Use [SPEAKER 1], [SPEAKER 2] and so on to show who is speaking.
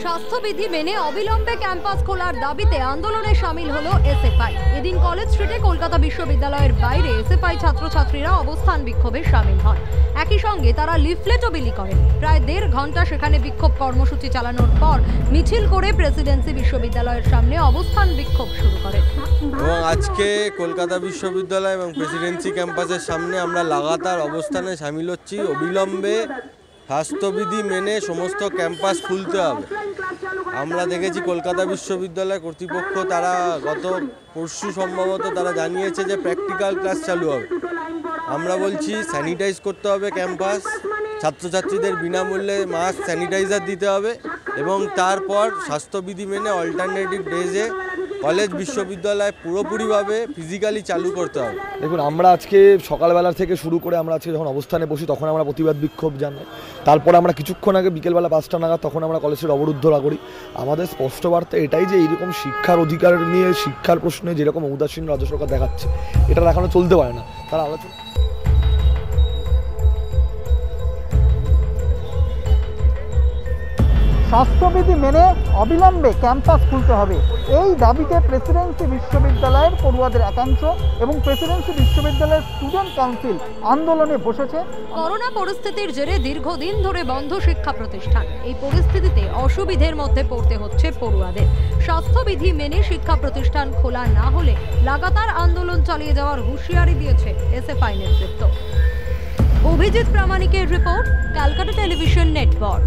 [SPEAKER 1] স্বাস্থ্যবিধি মেনে অবিলম্বে ক্যাম্পাস খোলার দাবিতে আন্দোলনে সামিল হলো এসএফআই। এদিন কলেজ স্ট্রিটে কলকাতা বিশ্ববিদ্যালয়ের বাইরে এসএফআই ছাত্রছাত্রীরা অবস্থান বিক্ষোভে সামিল হন। একই সঙ্গে তারা লিফলেটও বিলি করেন। প্রায় 1.5 ঘন্টা সেখানে বিক্ষোভ কর্মসূচি চালানোর পর মিছিল করে প্রেসিডেন্সি বিশ্ববিদ্যালয়ের সামনে অবস্থান বিক্ষোভ শুরু করেন।
[SPEAKER 2] এবং আজকে কলকাতা বিশ্ববিদ্যালয় এবং প্রেসিডেন্সি ক্যাম্পাসের সামনে আমরা লাগাতার অবস্থানে সামিল হচ্ছি। অবিলম্বে স্বাস্থ্যবিধি মেনে সমস্ত ক্যাম্পাস খুলতে হবে। আমরা দেখেছি কলকাতা বিশ্ববিদ্যালয় কর্তৃপক্ষ তারা গত পরশু সম্ভবত তারা জানিয়েছে যে প্র্যাকটিক্যাল ক্লাস চালু হবে। আমরা বলছি স্যানিটাইজ করতে হবে ক্যাম্পাস, ছাত্রছাত্রীদের বিনামূল্যে মাস্ক স্যানিটাইজার দিতে হবে এবং তারপর স্বাস্থ্যবিধি মেনে অল্টারনেটিভ ডেজে কলেজ বিশ্ববিদ্যালয় পুরোপুরিভাবে ফিজিক্যালি চালু করতে হবে।
[SPEAKER 3] দেখুন, আমরা আজকে সকালবেলা থেকে শুরু করে আমরা আজকে যখন অবস্থানে বসি তখন আমরা প্রতিবাদ বিক্ষোভ জানাই। তারপরে আমরা কিছুক্ষণ আগে বিকেলবেলা 5টা নাগাদ তখন আমরা কলেজের অবরুদ্ধ করি। আমাদের স্পষ্ট বার্তা এটাই যে এইরকম শিক্ষার অধিকার নিয়ে শিক্ষার প্রশ্নে যেরকম উদাসীন রাজ্য সরকার দেখাচ্ছে, এটা দেখানো চলতে পারে না। তারা আলোচনা
[SPEAKER 4] স্বাস্থ্যবিধি মেনে অবিলম্বে ক্যাম্পাস খুলতে হবে, এই দাবিতে প্রেসিডেন্সি বিশ্ববিদ্যালয়ের পড়ুয়াদের একাংশ এবং প্রেসিডেন্সি বিশ্ববিদ্যালয়ের স্টুডেন্ট কাউন্সিল আন্দোলনে বসেছে।
[SPEAKER 1] করোনা পরিস্থিতির জেরে দীর্ঘদিন ধরে বন্ধ শিক্ষা প্রতিষ্ঠান। এই পরিস্থিতিতে অসুবিধের মধ্যে পড়তে হচ্ছে পড়ুয়াদের। স্বাস্থ্যবিধি মেনে শিক্ষা প্রতিষ্ঠান খোলা না হলে লাগাতার আন্দোলন চালিয়ে যাওয়ার হুঁশিয়ারি দিয়েছে এসএফআই নেতৃত্ব। অভিজিৎ প্রামাণিকের রিপোর্ট, ক্যালকাটা টেলিভিশন নেটওয়ার্ক।